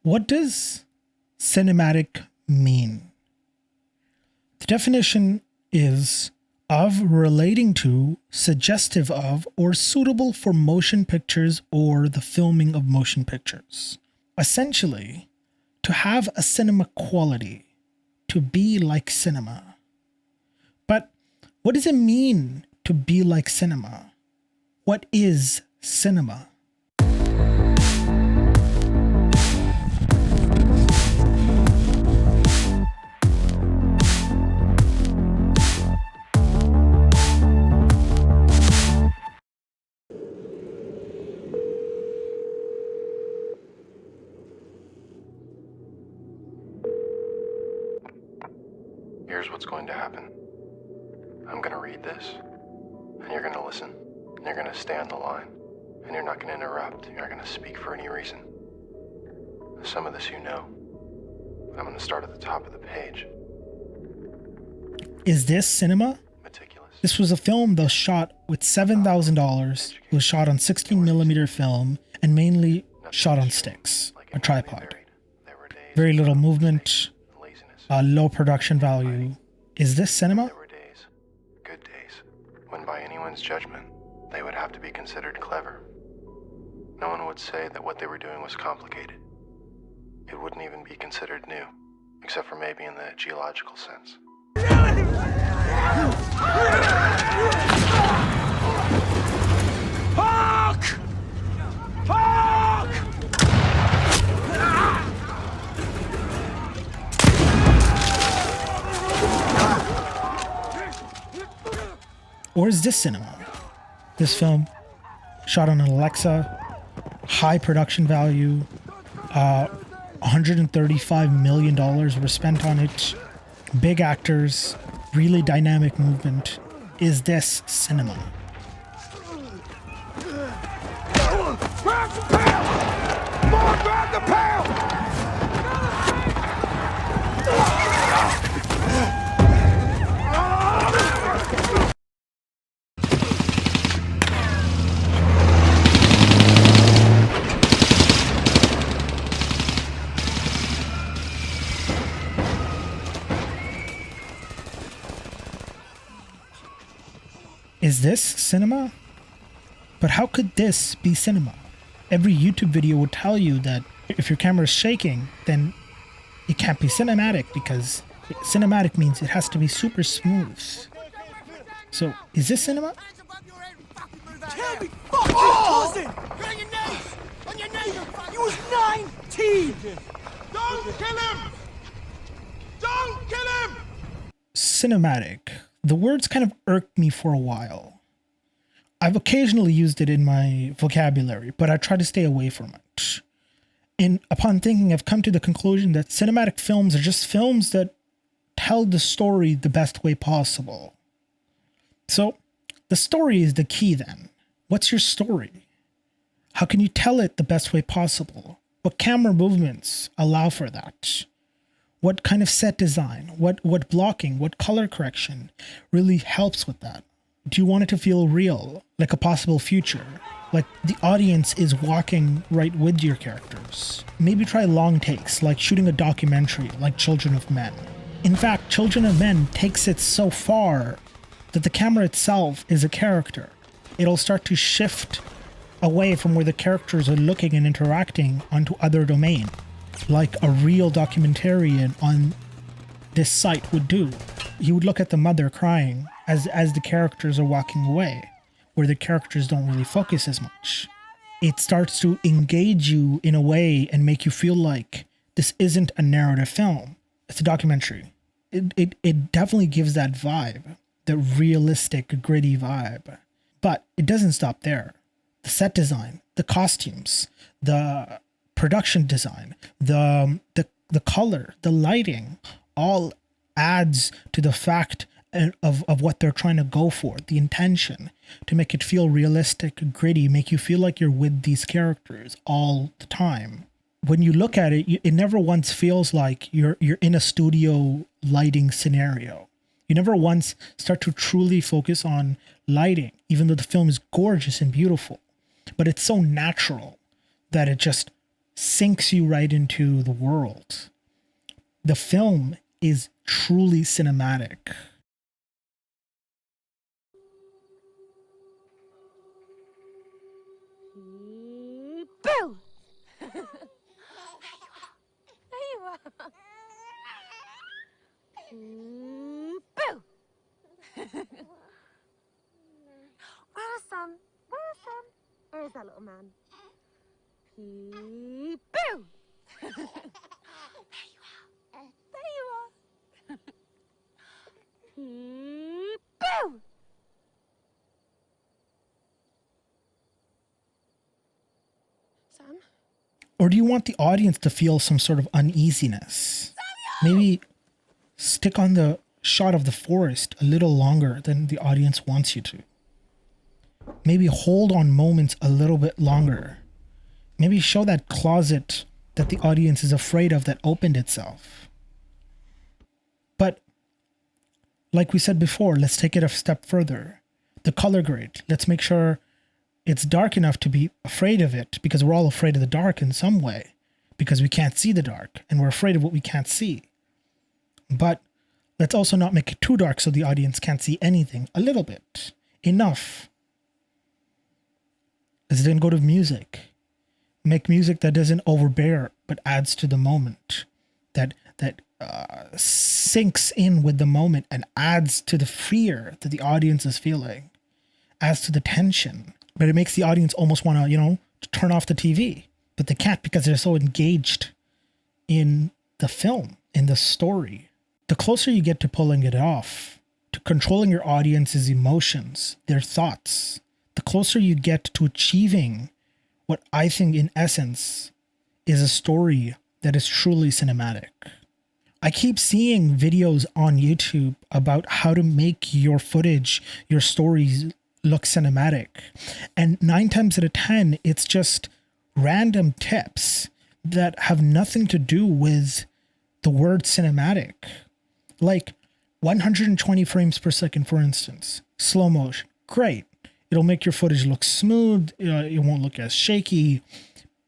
What does cinematic mean? The definition is of, relating to, suggestive of, or suitable for motion pictures or the filming of motion pictures. Essentially, to have a cinema quality, to be like cinema. But what does it mean to be like cinema? What is cinema? Here's what's going to happen. I'm going to read this, and you're going to listen, and you're going to stay on the line, and you're not going to interrupt, you're not going to speak for any reason. Some of this you know. I'm going to start at the top of the page. Is this cinema? Meticulous. This was a film that was shot with $7,000. It was shot on 16mm film and mainly shot on sticks, a tripod. Very little movement, low production value. Is this cinema? There were days, good days, when by anyone's judgment, they would have to be considered clever. No one would say that what they were doing was complicated. It wouldn't even be considered new, except for maybe in the geological sense. Fuck! Fuck! Or is this cinema? This film, shot on an Alexa, high production value, $135 million were spent on it, big actors, really dynamic movement. Is this cinema? Grab the pound! More, grab the pound! Is this cinema? But how could this be cinema? Every YouTube video would tell you that if your camera is shaking, then it can't be cinematic, because cinematic means it has to be super smooth. So, is this cinema? Tell me, fuck you, cousin! You're on your knees! On your knees! You was 19! Don't kill him! Don't kill him! Cinematic. The words kind of irked me for a while. I've occasionally used it in my vocabulary, but I try to stay away from it. And upon thinking, I've come to the conclusion that cinematic films are just films that tell the story the best way possible. So, the story is the key then. What's your story? How can you tell it the best way possible? What camera movements allow for that? What kind of set design, what blocking, what color correction really helps with that? Do you want it to feel real, like a possible future? Like the audience is walking right with your characters? Maybe try long takes, like shooting a documentary, like Children of Men. In fact, Children of Men takes it so far that the camera itself is a character. It'll start to shift away from where the characters are looking and interacting onto other domain, like a real documentarian on this site would do. You would look at the mother crying as the characters are walking away, where the characters don't really focus as much. It starts to engage you in a way and make you feel like this isn't a narrative film. It's a documentary. It definitely gives that vibe, the realistic, gritty vibe. But it doesn't stop there. The set design, the costumes, the production design, the color, the lighting, all adds to the fact of what they're trying to go for, the intention to make it feel realistic, gritty, make you feel like you're with these characters all the time. When you look at it, it never once feels like you're in a studio lighting scenario. You never once start to truly focus on lighting, even though the film is gorgeous and beautiful. But it's so natural that it just sinks you right into the world. The film is truly cinematic. Boo! There you are. Boo! Where is Sam? Where is Sam? Where is that little man? Boo! There you are. There you are. Boo! Sam? Or do you want the audience to feel some sort of uneasiness? Maybe stick on the shot of the forest a little longer than the audience wants you to. Maybe hold on moments a little bit longer. Maybe show that closet that the audience is afraid of that opened itself. But like we said before, let's take it a step further. The color grade, let's make sure it's dark enough to be afraid of it, because we're all afraid of the dark in some way, because we can't see the dark and we're afraid of what we can't see. But let's also not make it too dark so the audience can't see anything. A little bit. Enough. Let's then go to music. Make music that doesn't overbear but adds to the moment. That sinks in with the moment and adds to the fear that the audience is feeling. Adds to the tension. But it makes the audience almost want to, turn off the TV. But they can't because they're so engaged in the film, in the story. The closer you get to pulling it off, to controlling your audience's emotions, their thoughts, the closer you get to achieving what I think in essence is a story that is truly cinematic. I keep seeing videos on YouTube about how to make your footage, your stories look cinematic. And 9 times out of 10, it's just random tips that have nothing to do with the word cinematic. Like 120 frames per second, for instance, slow motion, great. It'll make your footage look smooth. It won't look as shaky.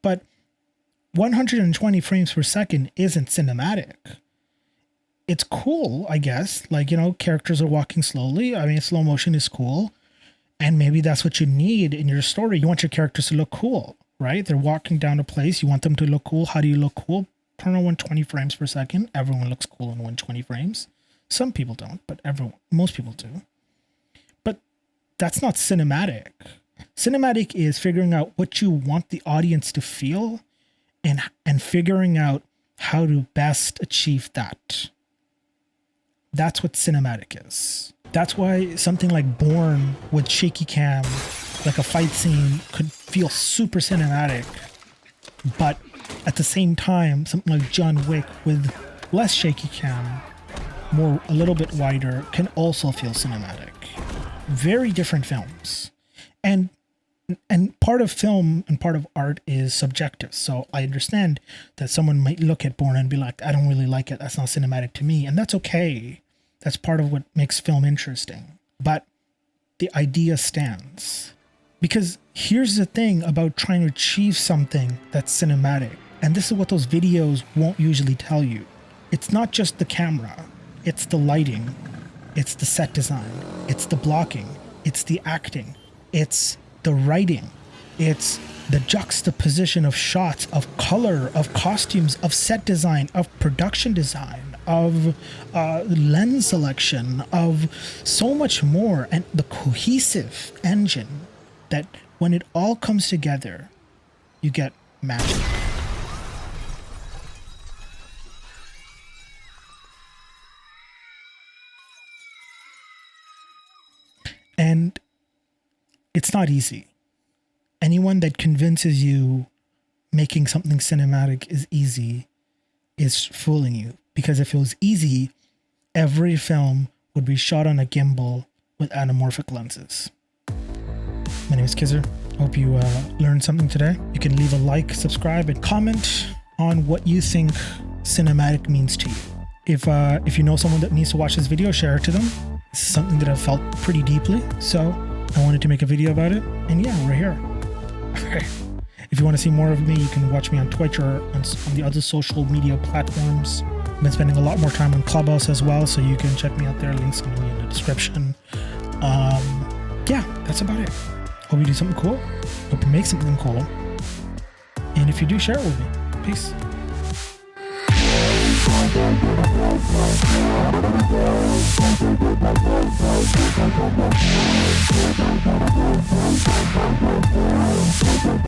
But 120 frames per second isn't cinematic. It's cool, I guess. Like, characters are walking slowly. I mean, slow motion is cool. And maybe that's what you need in your story. You want your characters to look cool, right? They're walking down a place. You want them to look cool. How do you look cool? Turn on 120 frames per second. Everyone looks cool in 120 frames. Some people don't, but most people do. But that's not cinematic. Cinematic is figuring out what you want the audience to feel and figuring out how to best achieve that. That's what cinematic is. That's why something like Bourne with shaky cam, like a fight scene, could feel super cinematic. But at the same time, something like John Wick with less shaky cam, a little bit wider, can also feel cinematic. Very different films. And part of film and part of art is subjective. So I understand that someone might look at Bourne and be like, I don't really like it. That's not cinematic to me. And that's okay. That's part of what makes film interesting. But the idea stands. Because here's the thing about trying to achieve something that's cinematic. And this is what those videos won't usually tell you. It's not just the camera. It's the lighting. It's the set design. It's the blocking. It's the acting. It's the writing. It's the juxtaposition of shots, of color, of costumes, of set design, of production design, of lens selection, of so much more, and the cohesive engine that when it all comes together, you get magic. And it's not easy. Anyone that convinces you making something cinematic is easy is fooling you. Because if it was easy, every film would be shot on a gimbal with anamorphic lenses. My name is Kizzer. Hope you learned something today. You can leave a like, subscribe, and comment on what you think cinematic means to you. If you know someone that needs to watch this video, share it to them. This is something that I've felt pretty deeply, so I wanted to make a video about it. And yeah, we're here. Okay. If you want to see more of me, you can watch me on Twitch or on the other social media platforms. I've been spending a lot more time on Clubhouse as well, so you can check me out there. Links going to be in the description. Yeah, that's about it. Hope you do something cool. Hope you make something cool. And if you do, share it with me. Peace.